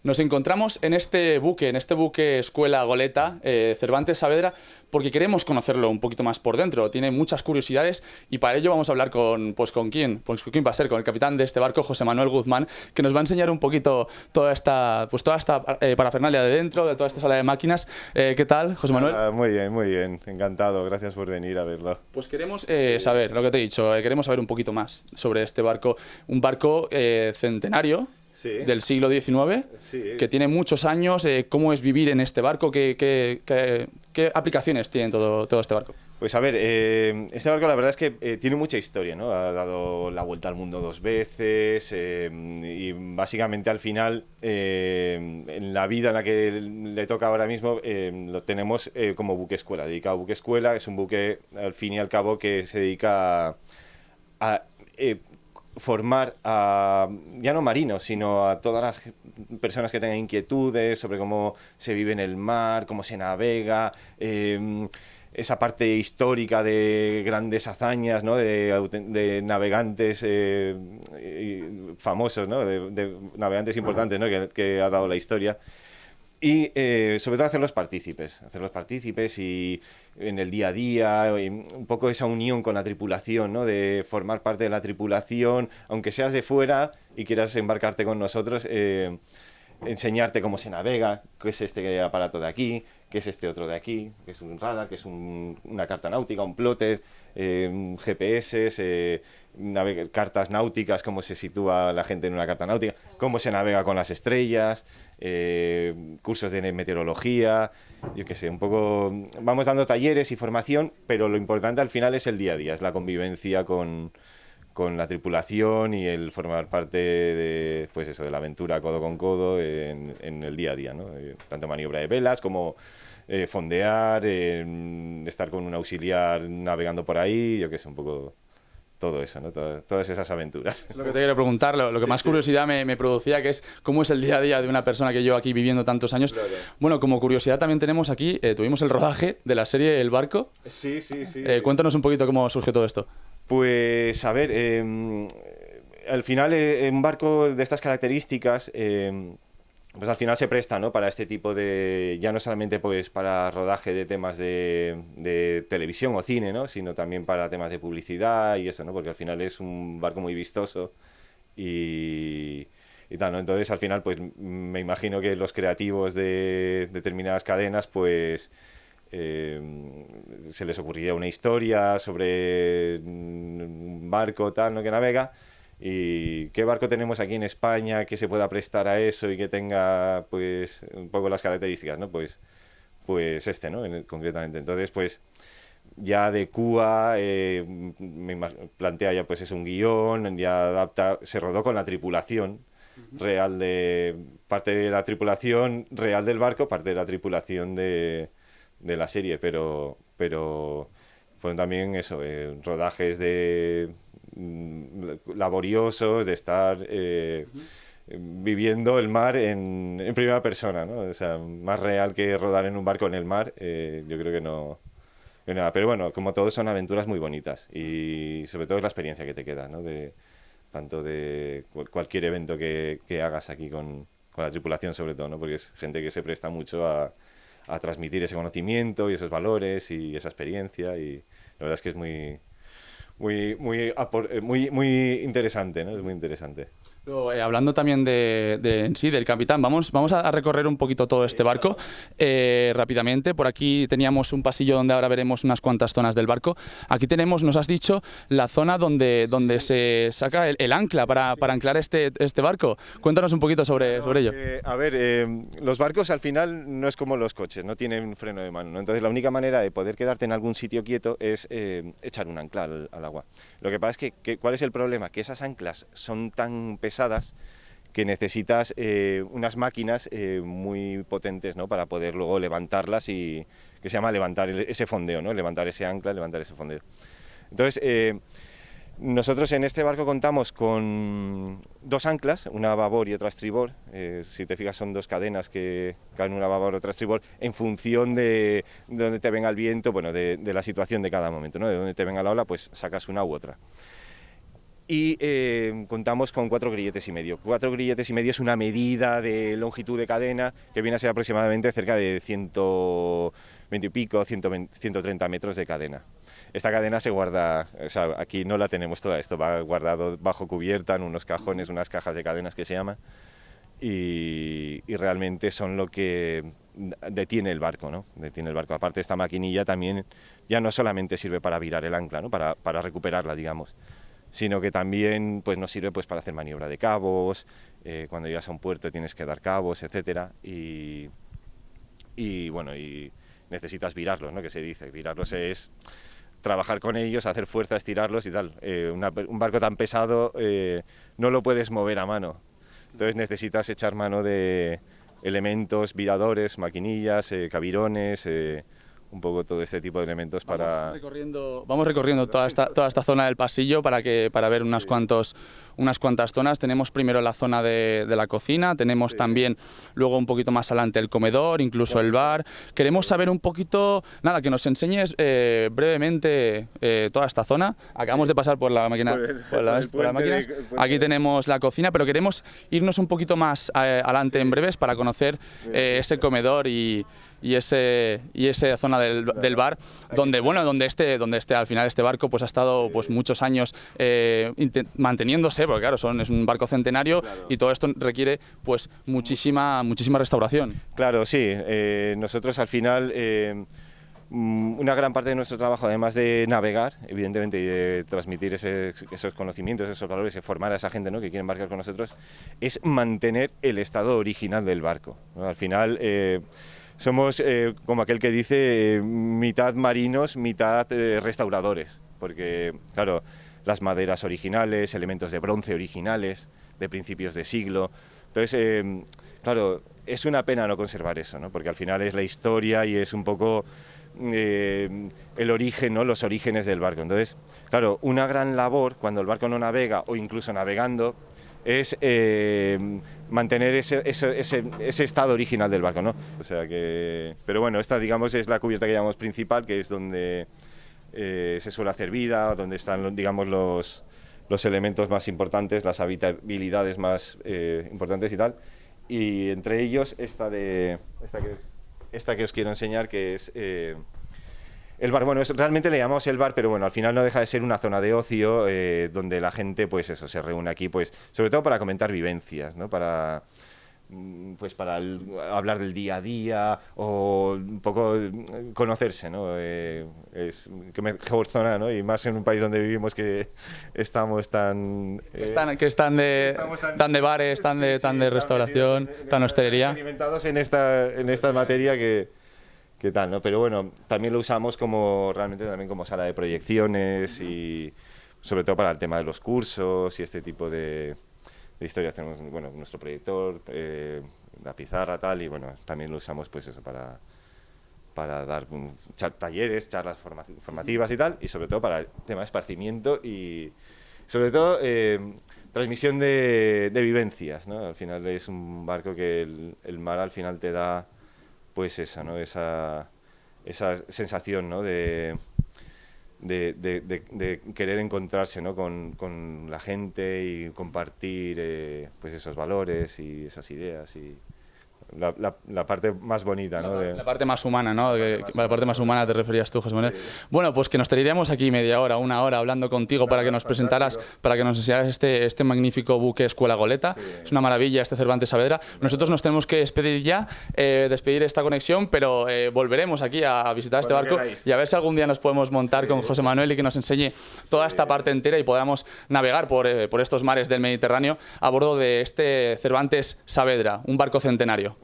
Nos encontramos en este buque Escuela Goleta, Cervantes Saavedra, porque queremos conocerlo un poquito más por dentro. Tiene muchas curiosidades y para ello vamos a hablar ¿con quién? Pues con quién va a ser, con el capitán de este barco, José Manuel Guzmán, que nos va a enseñar un poquito toda esta parafernalia de dentro, de toda esta sala de máquinas. ¿Qué tal, José Manuel? Muy bien, muy bien. Encantado. Gracias por venir a verlo. Pues queremos saber, lo que te he dicho, queremos saber un poquito más sobre este barco. Un barco centenario. Sí. Del siglo XIX, Sí. que tiene muchos años. ¿Cómo es vivir en este barco? ¿Qué aplicaciones tiene todo este barco? Pues a ver, este barco la verdad es que tiene mucha historia, ¿no? Ha dado la vuelta al mundo 2 veces y básicamente al final, en la vida en la que le toca ahora mismo, lo tenemos como buque escuela, dedicado a buque escuela. Es un buque, al fin y al cabo, que se dedica a formar a, ya no marinos, sino a todas las personas que tengan inquietudes sobre cómo se vive en el mar, cómo se navega, esa parte histórica de grandes hazañas, ¿no? de navegantes famosos, ¿no? de navegantes importantes, ¿no? que ha dado la historia. Y sobre todo hacerlos partícipes y en el día a día, y un poco esa unión con la tripulación, ¿no? De formar parte de la tripulación, aunque seas de fuera y quieras embarcarte con nosotros, enseñarte cómo se navega, qué es este aparato de aquí, qué es este otro de aquí, qué es un radar, qué es una carta náutica, un plotter, GPS, cartas náuticas, cómo se sitúa la gente en una carta náutica, cómo se navega con las estrellas, cursos de meteorología, yo qué sé, un poco. Vamos dando talleres y formación, pero lo importante al final es el día a día, es la convivencia con la tripulación y el formar parte de, pues eso, de la aventura codo con codo en el día a día, ¿no? Tanto maniobra de velas como fondear, estar con un auxiliar navegando por ahí, yo qué sé, un poco todo eso, ¿no? Todas esas aventuras. Es lo que te quiero preguntar, lo que más curiosidad me producía, que es cómo es el día a día de una persona que lleva aquí viviendo tantos años. Claro. Bueno, como curiosidad también tenemos aquí, tuvimos el rodaje de la serie El Barco. Sí. Cuéntanos un poquito cómo surgió todo esto. Pues, a ver, al final un barco de estas características, pues al final se presta, ¿no? Para este tipo de, ya no solamente pues para rodaje de temas de televisión o cine, ¿no? Sino también para temas de publicidad y eso, ¿no? Porque al final es un barco muy vistoso y tal, ¿no? Entonces al final pues me imagino que los creativos de determinadas cadenas pues se les ocurriría una historia sobre un barco tal, ¿no? que navega. ¿Y qué barco tenemos aquí en España que se pueda prestar a eso y que tenga pues un poco las características, ¿no? Pues este, ¿no? Concretamente. Entonces, pues ya adecúa, plantea ya pues es un guión, ya adapta, se rodó con la tripulación real parte de la tripulación real del barco, parte de la tripulación de la serie, pero fueron también eso, rodajes laboriosos, de estar viviendo el mar en primera persona, ¿no? O sea, más real que rodar en un barco en el mar, yo creo que no nada. Pero bueno, como todo son aventuras muy bonitas y sobre todo es la experiencia que te queda, ¿no? Tanto de cualquier evento que hagas aquí con la tripulación sobre todo, ¿no? Porque es gente que se presta mucho a transmitir ese conocimiento y esos valores y esa experiencia, y la verdad es que es muy interesante, ¿no? Es muy interesante. Hablando también en sí del capitán, vamos a recorrer un poquito todo este barco rápidamente. Por aquí teníamos un pasillo donde ahora veremos unas cuantas zonas del barco. Aquí tenemos, nos has dicho, la zona donde se saca el ancla para anclar este barco. Cuéntanos un poquito sobre ello. A ver, los barcos al final no es como los coches, no tienen freno de mano, ¿no? Entonces la única manera de poder quedarte en algún sitio quieto es echar un ancla al agua. Lo que pasa es que ¿cuál es el problema? Que esas anclas son tan pesadas que necesitas unas máquinas muy potentes, ¿no? Para poder luego levantarlas, y que se llama levantar ese fondeo, ¿no? Levantar ese ancla, levantar ese fondeo. Entonces, nosotros en este barco contamos con 2 anclas, una a babor y otra a estribor. Si te fijas, son 2 cadenas que caen, una a babor y otra a estribor, en función de dónde te venga el viento, bueno, de la situación de cada momento, ¿no? De dónde te venga la ola, pues sacas una u otra. y contamos con 4 grilletes y medio. 4 grilletes y medio es una medida de longitud de cadena que viene a ser aproximadamente cerca de 120 y pico, 130 metros de cadena. Esta cadena se guarda, o sea, aquí no la tenemos toda, esto va guardado bajo cubierta en unos cajones, unas cajas de cadenas que se llaman, y realmente son lo que detiene el barco, ¿no? Detiene el barco. Aparte, esta maquinilla también ya no solamente sirve para virar el ancla, ¿no? Para recuperarla, digamos, sino que también pues, nos sirve pues, para hacer maniobra de cabos, cuando llegas a un puerto tienes que dar cabos, etcétera, y bueno, y necesitas virarlos, ¿no? Que se dice, virarlos es trabajar con ellos, hacer fuerza, estirarlos y tal. Un barco tan pesado no lo puedes mover a mano, entonces necesitas echar mano de elementos, viradores, maquinillas, cabirones, un poco todo este tipo de elementos para... Vamos recorriendo toda esta zona del pasillo para ver unas cuantas zonas. Tenemos primero la zona de la cocina, tenemos también luego un poquito más adelante el comedor, incluso el bar. Queremos saber un poquito, nada, que nos enseñes brevemente toda esta zona. Acabamos de pasar por la máquina, por las máquinas. Aquí tenemos la cocina, pero queremos irnos un poquito más adelante en breves para conocer ese comedor y esa zona del bar, donde al final este barco pues ha estado pues muchos años manteniéndose, porque claro, es un barco centenario, y todo esto requiere pues muchísima restauración. Claro, sí, nosotros al final una gran parte de nuestro trabajo, además de navegar, evidentemente, y de transmitir esos conocimientos, esos valores, y formar a esa gente, ¿no?, que quiere embarcar con nosotros, es mantener el estado original del barco, ¿no? Al final somos, como aquel que dice, mitad marinos, mitad restauradores, porque, claro, las maderas originales, elementos de bronce originales, de principios de siglo. Entonces, claro, es una pena no conservar eso, ¿no? Porque al final es la historia y es un poco el origen, ¿no?, los orígenes del barco. Entonces, claro, una gran labor cuando el barco no navega o incluso navegando es mantener ese estado original del barco, ¿no? O sea que, pero bueno, esta, digamos, es la cubierta que llamamos principal, que es donde se suele hacer vida, donde están, digamos, los elementos más importantes, las habitabilidades más importantes y tal. Y entre ellos esta que os quiero enseñar, que es el bar. Bueno, realmente le llamamos el bar, pero bueno, al final no deja de ser una zona de ocio donde la gente, pues eso, se reúne aquí, pues sobre todo para comentar vivencias, ¿no? Para hablar del día a día o un poco conocerse, ¿no? Es que mejor zona, ¿no? Y más en un país donde vivimos, que estamos tan... están de bares, tan de restauración, tan hostelería. Experimentados en esta materia que tal, ¿no? Pero bueno, también lo usamos realmente también como sala de proyecciones y sobre todo para el tema de los cursos y este tipo de historias. Tenemos, bueno, nuestro proyector, la pizarra, tal, y bueno, también lo usamos pues eso para dar talleres, charlas formativas y tal, y sobre todo para el tema de esparcimiento y sobre todo transmisión de vivencias, ¿no? Al final es un barco que el mar al final te da pues esa, ¿no?, esa sensación, ¿no?, de querer encontrarse, ¿no?, con la gente y compartir pues esos valores y esas ideas y la parte más bonita, ¿no? La parte más humana, ¿no? La parte más humana te referías tú, José Manuel. Sí. Bueno, pues que nos tiraríamos aquí media hora, una hora hablando contigo para que nos presentaras, para que nos enseñaras este magnífico buque Escuela Goleta. Sí. Es una maravilla este Cervantes Saavedra. Nosotros nos tenemos que despedir ya, despedir esta conexión, pero volveremos aquí a visitar este barco y a ver si algún día nos podemos montar con José Manuel y que nos enseñe toda esta parte entera y podamos navegar por estos mares del Mediterráneo a bordo de este Cervantes Saavedra, un barco centenario.